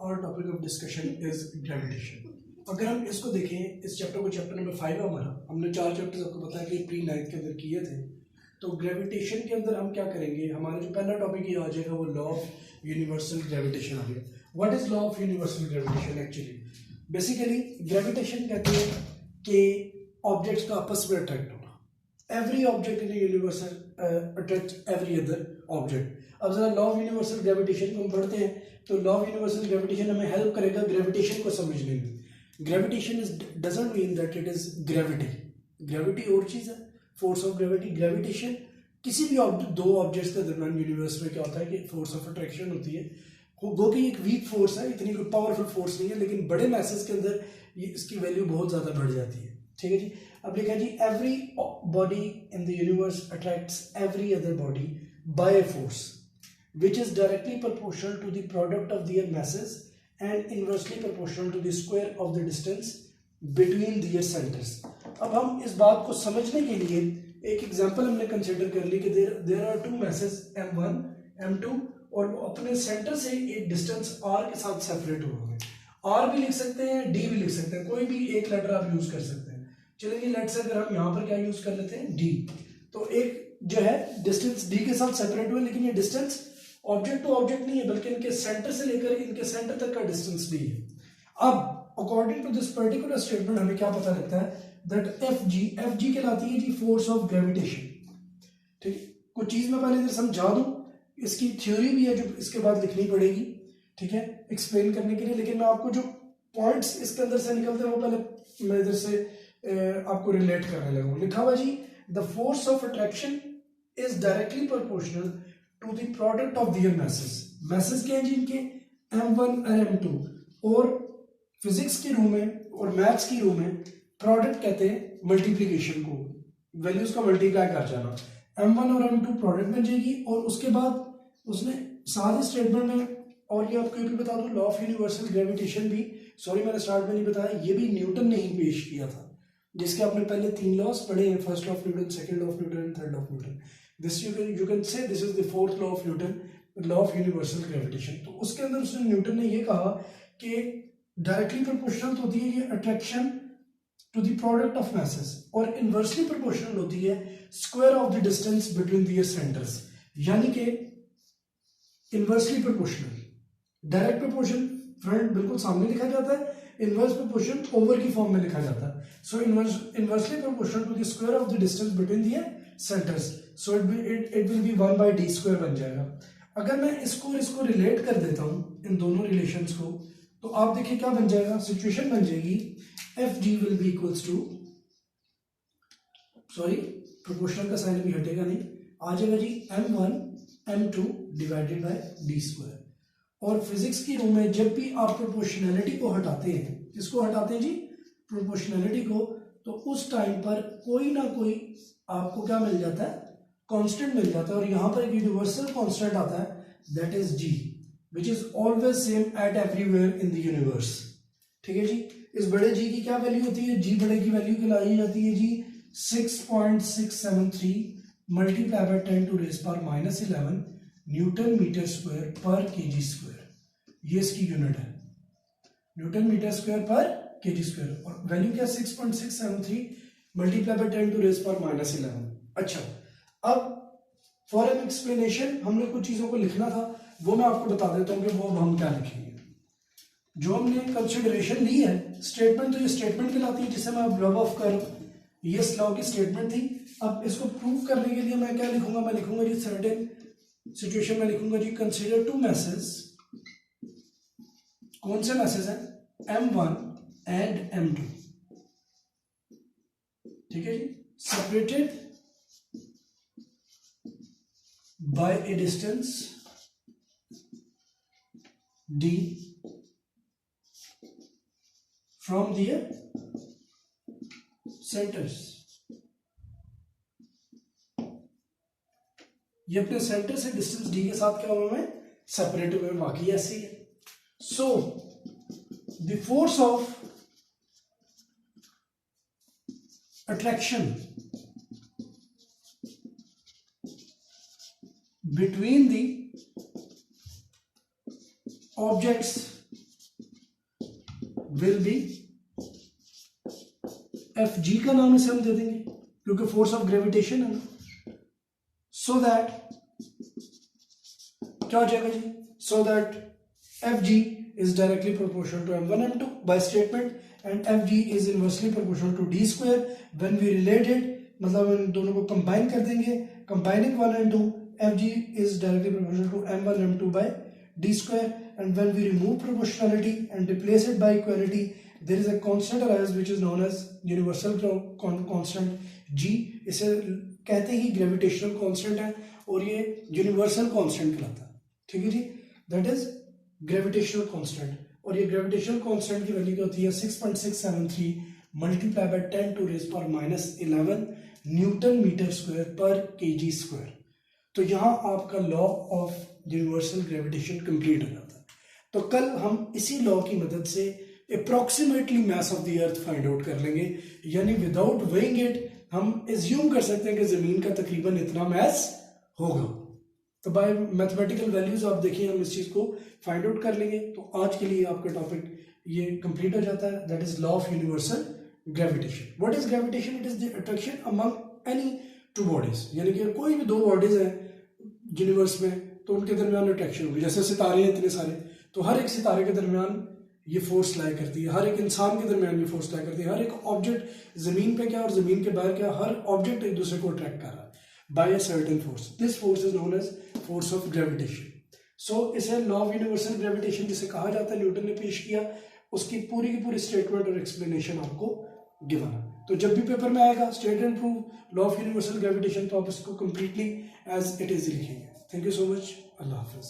our topic of discussion is gravitation. अगर हम इसको देखें, इस चैप्टर को, चैप्टर नंबर 5 हमारा, हमने 4 चैप्टर्स आपको बताया कि प्री 9th के अंदर किए थे. तो ग्रेविटेशन के अंदर हम क्या करेंगे, हमारा जो पहला टॉपिक ये आ जाएगा वो लॉ ऑफ यूनिवर्सल ग्रेविटेशन आ गया. What is law of universal gravitation? Actually basically gravitation कहते हैं कि ऑब्जेक्ट्स का आपस में अट्रैक्ट होना. Every object in universal attract every other object. अब जरा लॉ ऑफ यूनिवर्सल ग्रेविटेशन को हम पढ़ते हैं, तो लॉ ऑफ यूनिवर्सल ग्रेविटेशन हमें हेल्प करेगा ग्रेविटेशन को समझने में. Gravitation is doesn't mean that it is gravity. Gravity और चीज है, फोर्स ऑफ ग्रेविटी. ग्रेविटेशन किसी भी दो ऑब्जेक्ट्स के दरमियान यूनिवर्स में क्या होता है कि फोर्स ऑफ अट्रैक्शन होती है, वो कि एक वीक फोर्स है, इतनी कोई पावरफुल फोर्स नहीं है, लेकिन बड़े मैसेज के अंदर इसकी वैल्यू बहुत ज्यादा बढ़ जाती है. ठीक है जी. अब लिखा जी, every body in the universe attracts every other body by a force which is directly proportional to the product of their masses and inversely proportional to the square of the distance between their centers. अब हम इस बात को समझने के लिए एक example हमने कंसीडर कर ली कि there are two masses m1 m2 और वो अपने सेंटर से एक डिस्टेंस r के साथ सेपरेट हुए हैं. r भी लिख सकते हैं, d भी लिख सकते हैं, कोई भी एक लेटर आप यूज कर सकते हैं. चलिए जी, लेट्स से अगर हम यहाँ पर क्या यूज कर लेते हैं, d. तो एक जो है डिस्टेंस d के साथ सेपरेट हुए, लेकिन ये डिस्टेंस ऑब्जेक्ट टू ऑब्जेक्ट नहीं है, बल्कि इनके सेंटर से लेकर इनके सेंटर तक का डिस्टेंस डी है. अब according to this particular statement हमें क्या पता लगता है, दैट एफ जी कहलाती है जी फोर्स ऑफ ग्रेविटेशन. ठीक, कुछ चीज मैं पहले इधर समझा दूं, इसकी थ्योरी भी है जो इसके बाद लिखनी पड़ेगी, ठीक है, एक्सप्लेन करने के लिए. लेकिन मैं आपको जो पॉइंट्स इसके अंदर से निकलते हैं वो पहले मैं इधर से आपको रिलेट करने लगा. लिखा हुआ जी, the force of attraction is directly proportional to the product of their masses. Masses क्या है जी इनके, m1 और m2. और फिजिक्स की रूम में और मैथ्स की रूम में प्रोडक्ट कहते हैं मल्टीप्लिकेशन को, वैल्यूज का मल्टीप्लाई कर जाना. m1 और m2 प्रोडक्ट बन जाएगी. और उसके बाद उसने सारे स्टेटमेंट में, और ये आपको ये भी बता दूं, लॉ ऑफ यूनिवर्सल ग्रेविटेशन भी, सॉरी मैंने स्टार्ट में नहीं बताया, ये भी न्यूटन ने ही पेश किया था, जिसके आपने पहले 3 लॉस पढ़े हैं, first law of Newton, second law of Newton and third law of Newton. This you can say this is the fourth law of Newton, law of universal gravitation. तो उसके अंदर उसने न्यूटन ने ये कहा कि डायरेक्टली प्रोपोर्शनल होती है ये attraction to the product of masses, और इनवर्सली प्रोपोर्शनल होती है square of the distance between their centres. यानी कि inversely proportional, direct proportion front बिल्कुल सामने लिखा जाता है, इनवर्स प्रोपोर्शन ओवर की फॉर्म में लिखा जाता है. So inversely proportional to the square of the distance between their centres. So it will be 1/d square बन जाएगा. अगर मैं इसको रिलेट कर देता हूं इन दोनों रिलेशंस को, तो आप देखिए क्या बन जाएगा, सिचुएशन बन जाएगी F G will be equals to, sorry proportional का साइन भी हटेगा नहीं, आ जाएगा G m1 m2 divided by d square. और फिजिक्स की रूम में जब भी आप प्रोपोर्शनैलिटी को हटाते हैं, किसको हटाते हैं जी, प्रोपोर्शनैलिटी को, तो उस टाइम पर कोई ना कोई आपको क्या मिल जाता है, कांस्टेंट मिल जाता है. और यहां पर एक यूनिवर्सल कांस्टेंट आता है, that is G, which is always same at everywhere in the universe. ठीक है जी. इस बड़े जी की क्या वैल्यू होती है, जी बड़े की वैल्यू कहलाई जाती है G 6.673 multiply by 10 to raise power -11 newton meter square per KG square. ये इसकी यूनिट है, newton meter square per KG square. और वैल्यू क्या, 6.673 multiply by 10 to raise power -11. अच्छा, अब फॉर एन एक्सप्लेनेशन हमने कुछ चीजों को लिखना था, वो मैं आपको बता देता हूं कि वो हम क्या लिखेंगे. जो हमने कंसिडरेशन ली है स्टेटमेंट, तो ये स्टेटमेंट कहलाती है जिसे मैं अब रब ऑफ कर, ये लॉ की स्टेटमेंट थी. अब इसको प्रूव करने के लिए मैं क्या लिखूंगा, मैं लिखूंगा जी सर्टेन सिचुएशन में लिखूंगा जी, कंसीडर टू मैसेज. कौन से मैसेज है, m1 एंड m2. ठीक है जी, separated by a distance d from their centers. ये अपने सेंटर से डिस्टेंस d के साथ क्या हुआ है, सेपरेट हुए, बाकी ऐसे ही है. So the force of attraction between the objects will be, F G का नाम इसे हम दे देंगे क्योंकि फोर्स ऑफ ग्रेविटेशन है ना, सो दैट क्या हो जाएगा जी, so that F G is directly proportional to m1 m2 by statement, and F G is inversely proportional to D square when we related, मतलब इन दोनों को कंबाइन कर देंगे, combining 1 and 2, F G is directly proportional to m1 m2 by D square, and when we remove proportionality and replace it by equality, there is a constant arise which is known as universal constant जी। इसे कहते ही gravitational constant है और ये universal constant कहलाता है, ठीक है जी, that is gravitational constant. और ये ग्रेविटेशनल कांस्टेंट की वैल्यू क्या होती है 6.673 multiply by 10⁻⁻11 newton meter square per KG square. तो यहाँ आपका law of universal gravitation complete हो जाता है। तो कल हम इसी लॉ की मदद से approximately mass of the earth find out कर लेंगे, यानी विदाउट वेइंग इट हम एज्यूम कर सकते हैं कि जमीन का तकरीबन इतना मास होगा। तो बाय मैथमेटिकल वैल्यूज आप देखिए हम इस चीज को फाइंड आउट कर लेंगे। तो आज के लिए आपका टॉपिक ये कंप्लीट हो जाता है, that is law of universal gravitation. What is gravitation? It is the attraction among any two bodies, यानी कि कोई भी दो बॉडीज हैं यूनिवर्स में तो उनके दरमियान अट्रैक्शन होगी। जैसे सितारे हैं इतने सारे, तो हर एक सितारे के दरमियान ये फोर्स लाई करती है, हर एक इंसान के दरमियान ये फोर्स लाई करती है, हर एक ऑब्जेक्ट जमीन पे क्या और जमीन के बाहर क्या, हर ऑब्जेक्ट एक दूसरे को अट्रैक्ट कर रहा है by a certain force. This force is known as force of gravitation. So इसे लॉ ऑफ यूनिवर्सल ग्रेविटेशन जिसे कहा जाता है, न्यूटन ने पेश किया, उसकी पूरी की पूरी स्टेटमेंट और एक्सप्लेनेशन आपको गिवन है। तो जब भी पेपर में आएगा state and prove law of universal gravitation, तो आप इसको कंप्लीटली एज इट इज लिखेंगे। Thank you so much, Allah Hafiz.